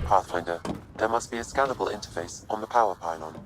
Pathfinder, there must be a scannable interface on the power pylon.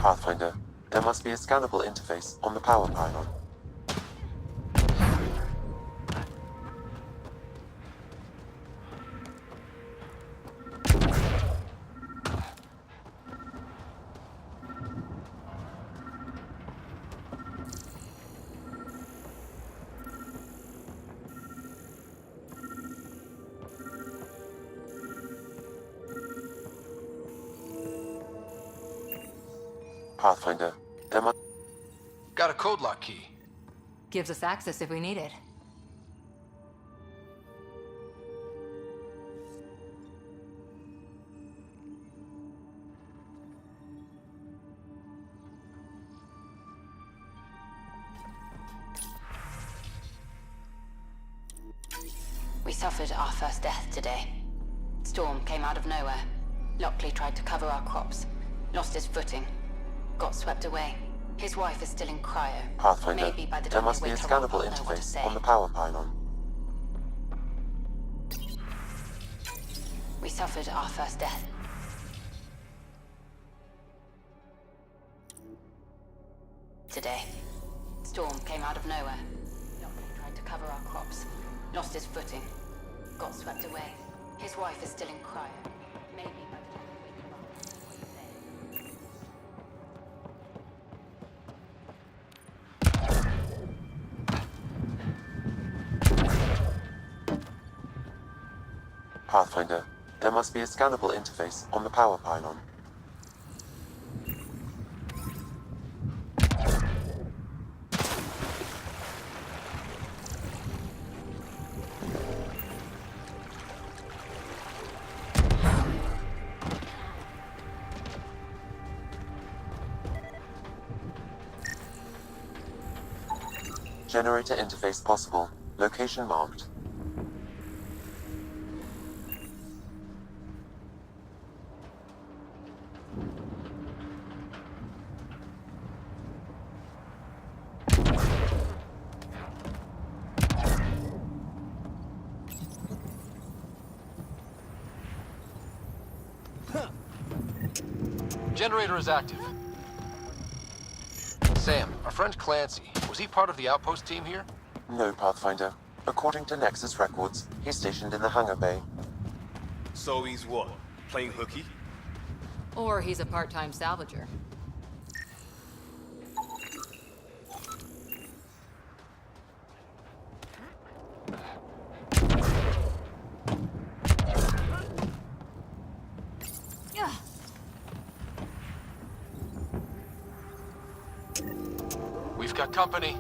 Pathfinder, there must be a scannable interface on the power pylon. Pathfinder, there must... Got a code lock key. Gives us access if we need it. We suffered our first death today. Storm came out of nowhere. Lockley tried to cover our crops. Lost his footing. Got swept away. His wife is still in cryo. Pathfinder, Maybe by the there time must we be a wake her up, scannable I'll know what to interface say. on the power pylon. We suffered our first death. Today. Storm came out of nowhere. Lockley tried to cover our crops. Lost his footing. Got swept away. His wife is still in cryo. Maybe by the time we wake her up, I'll know what to say. Pathfinder, there must be a scannable interface on the power pylon. Generator interface possible. Location marked. Generator is active. Sam, our friend Clancy, was he part of the outpost team here? No, Pathfinder. According to Nexus records, he's stationed in the hangar bay. So he's what? Playing hooky? Or he's a part-time salvager. We've got company.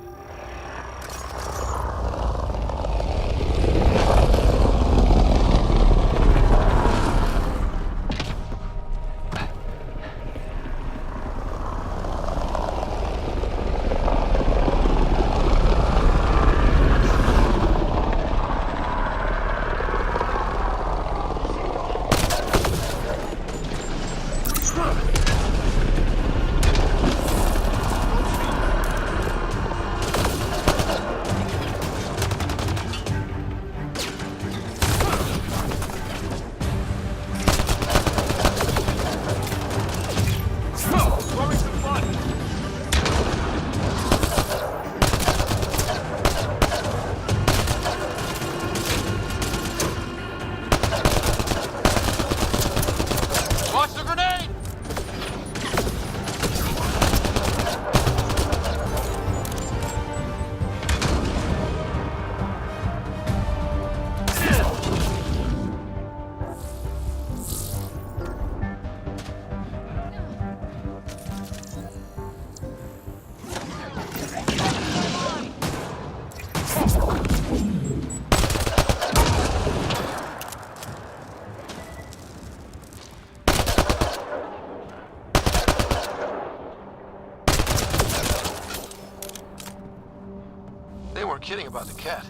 kidding about the cat.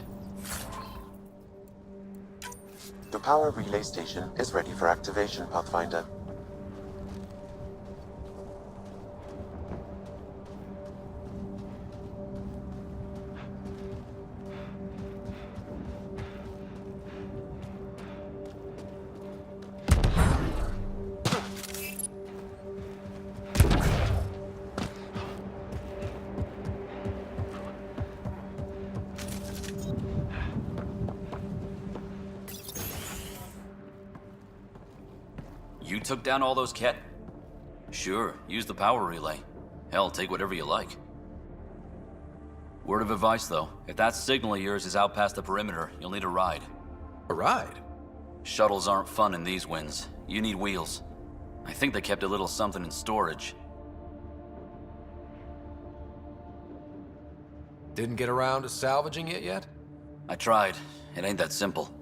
The power relay station is ready for activation, Pathfinder. You took down all those cat? Sure, use the power relay. Hell, take whatever you like. Word of advice, though. If that signal of yours is out past the perimeter, you'll need a ride. A ride? Shuttles aren't fun in these winds. You need wheels. I think they kept a little something in storage. Didn't get around to salvaging it yet? I tried. It ain't that simple.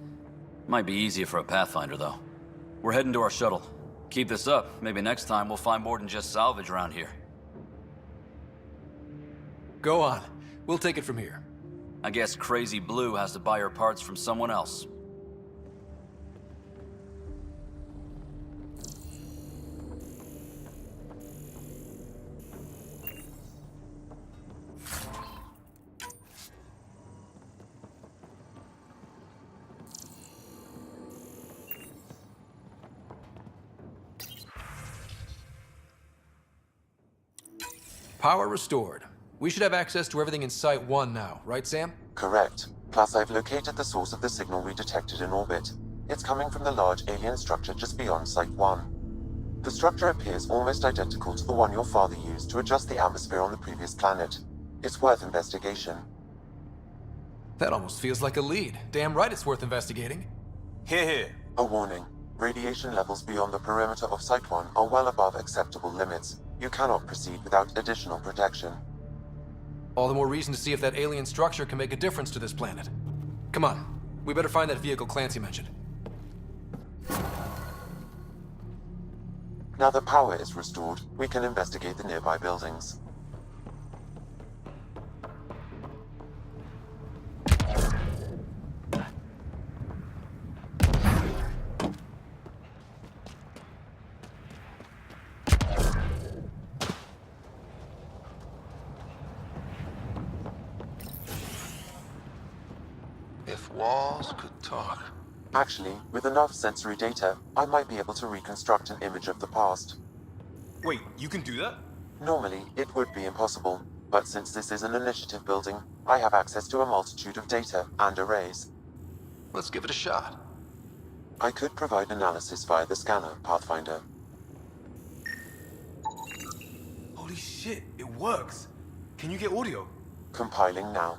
Might be easier for a Pathfinder, though. We're heading to our shuttle. Keep this up. Maybe next time we'll find more than just salvage around here. Go on. We'll take it from here. I guess Crazy Blue has to buy her parts from someone else. Power restored. We should have access to everything in Site 1 now, right, Sam? Correct. Plus, I've located the source of the signal we detected in orbit. It's coming from the large alien structure just beyond Site 1. The structure appears almost identical to the one your father used to adjust the atmosphere on the previous planet. It's worth investigation. That almost feels like a lead. Damn right it's worth investigating. Here, here. A warning. Radiation levels beyond the perimeter of Site 1 are well above acceptable limits. You cannot proceed without additional protection. All the more reason to see if that alien structure can make a difference to this planet. Come on. We better find that vehicle Clancy mentioned. Now that power is restored, we can investigate the nearby buildings. If walls could talk. Actually, with enough sensory data, I might be able to reconstruct an image of the past. Wait, you can do that? Normally, it would be impossible, but since this is an initiative building, I have access to a multitude of data and arrays. Let's give it a shot. I could provide analysis via the scanner, Pathfinder. Holy shit, it works. Can you get audio? Compiling now.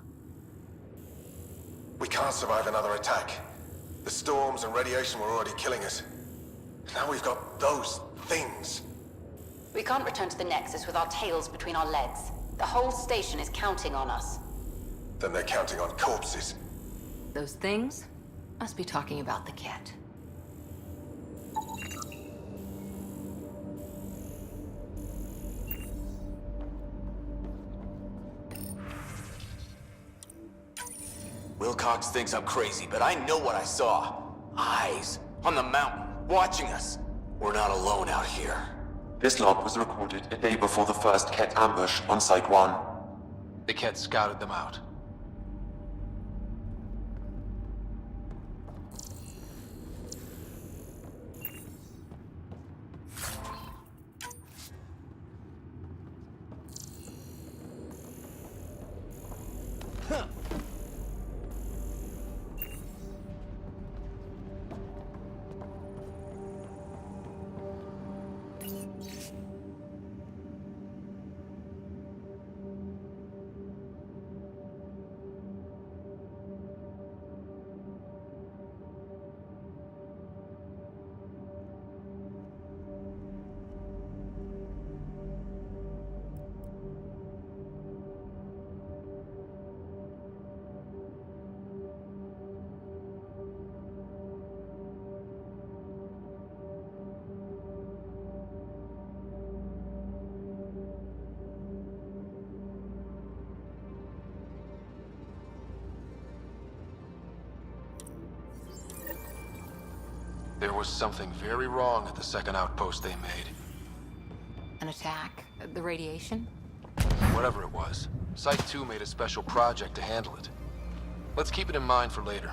We can't survive another attack. The storms and radiation were already killing us. Now we've got those things. We can't return to the Nexus with our tails between our legs. The whole station is counting on us. Then they're counting on corpses. Those things must be talking about the cat. Wilcox thinks I'm crazy, but I know what I saw. Eyes on the mountain, watching us. We're not alone out here. This log was recorded a day before the first Ket ambush on Site 1. The cat scouted them out. was something very wrong at the second outpost they made. An attack? The radiation? Whatever it was, Site 2 made a special project to handle it. Let's keep it in mind for later.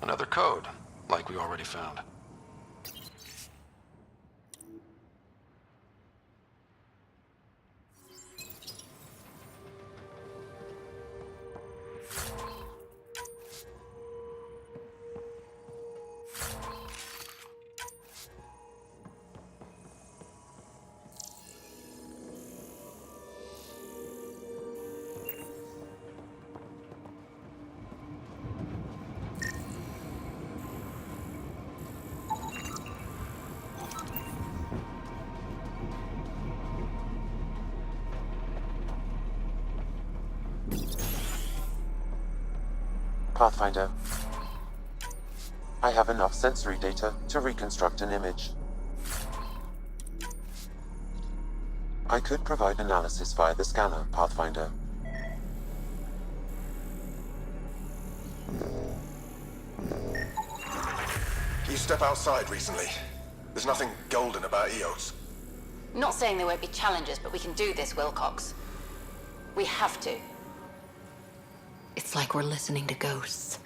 Another code, like we already found. Pathfinder. I have enough sensory data to reconstruct an image. I could provide analysis via the scanner, Pathfinder. You step outside recently. There's nothing golden about Eos. Not saying there won't be challenges, but we can do this, Wilcox. We have to. It's like we're listening to ghosts.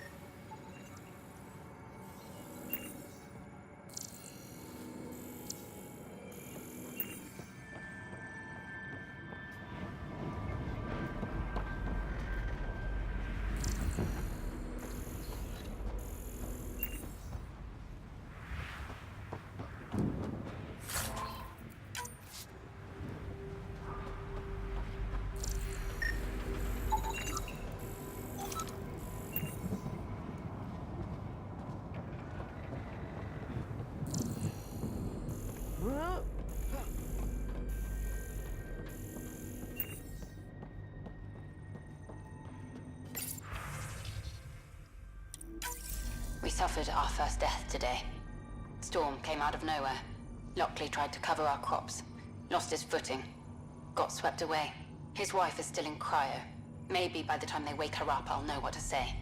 We suffered our first death today. Storm came out of nowhere. Lockley tried to cover our crops. Lost his footing. Got swept away. His wife is still in cryo. Maybe by the time they wake her up, I'll know what to say.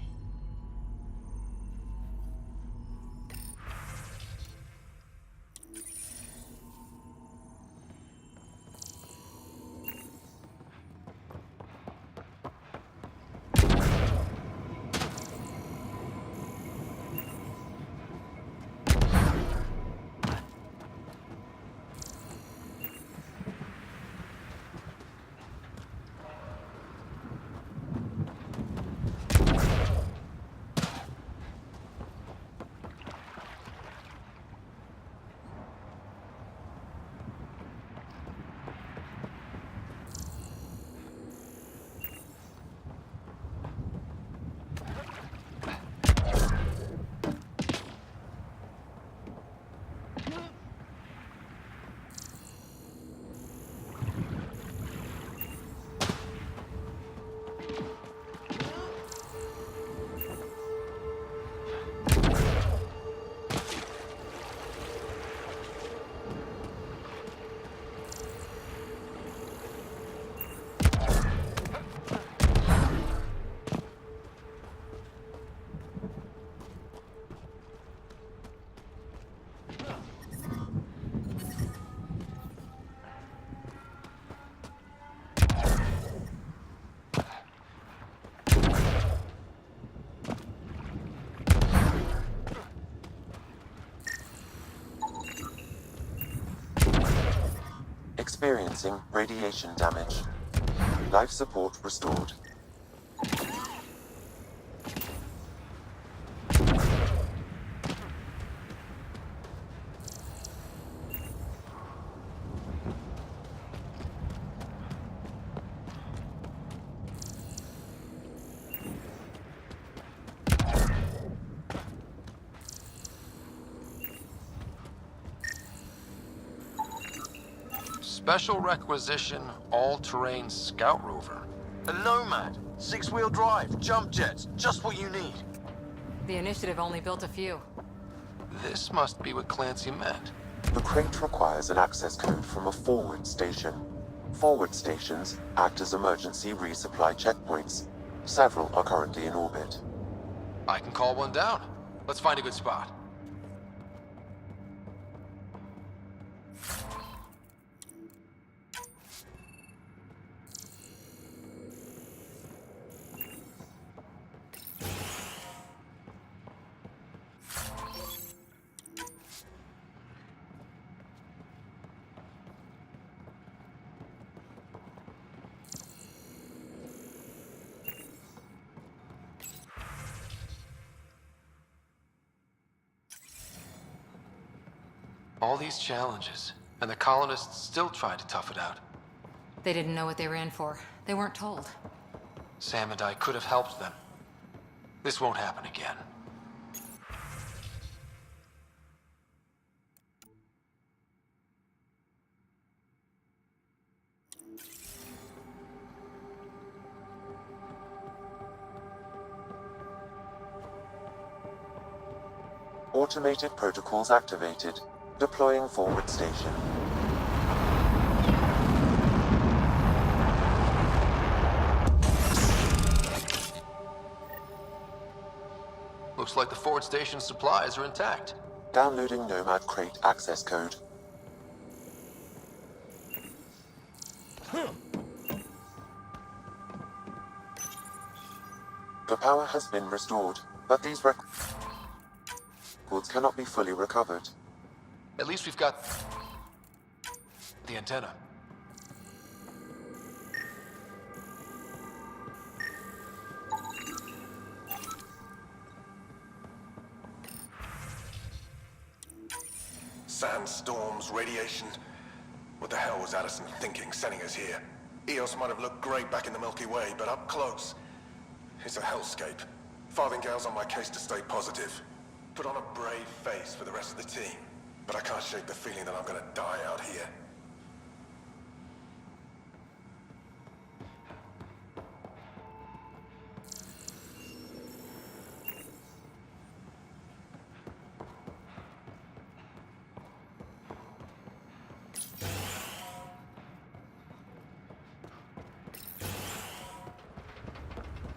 Experiencing radiation damage. Life support restored. Special requisition, all-terrain scout rover. A Nomad, 6-wheel drive, jump jets, just what you need. The initiative only built a few. This must be what Clancy meant. The crate requires an access code from a forward station. Forward stations act as emergency resupply checkpoints. Several are currently in orbit. I can call one down. Let's find a good spot. All these challenges, and the colonists still tried to tough it out. They didn't know what they were in for. They weren't told. Sam and I could have helped them. This won't happen again. Automated protocols activated. Deploying forward station. Looks like the forward station supplies are intact. Downloading Nomad crate access code. The power has been restored, but these records cannot be fully recovered. At least we've got the antenna. Sandstorms, radiation. What the hell was Addison thinking, sending us here? Eos might have looked great back in the Milky Way, but up close, it's a hellscape. Farthingale's on my case to stay positive. Put on a brave face for the rest of the team. But I can't shake the feeling that I'm gonna die out here.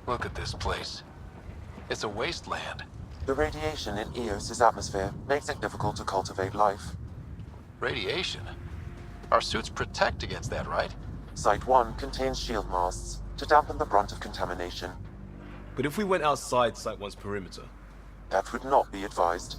Look at this place. It's a wasteland. The radiation in Eos's atmosphere makes it difficult to cultivate life. Radiation? Our suits protect against that, right? Site 1 contains shield masts to dampen the brunt of contamination. But if we went outside Site 1's perimeter? That would not be advised.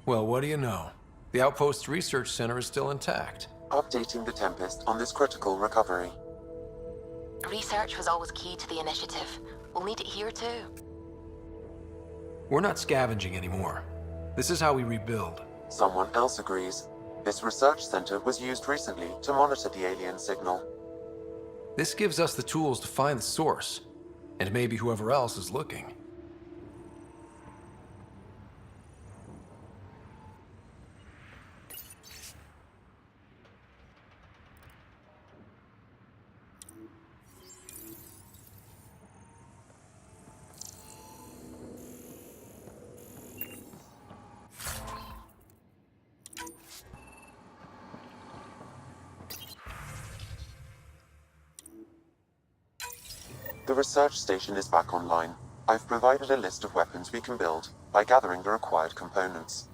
Well, what do you know? The Outpost's research center is still intact. Updating the Tempest on this critical recovery. Research was always key to the initiative. We'll need it here too. We're not scavenging anymore. This is how we rebuild. Someone else agrees. This research center was used recently to monitor the alien signal. This gives us the tools to find the source, and maybe whoever else is looking. The research station is back online. I've provided a list of weapons we can build by gathering the required components.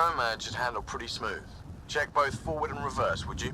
Nomad should handle pretty smooth. Check both forward and reverse, would you?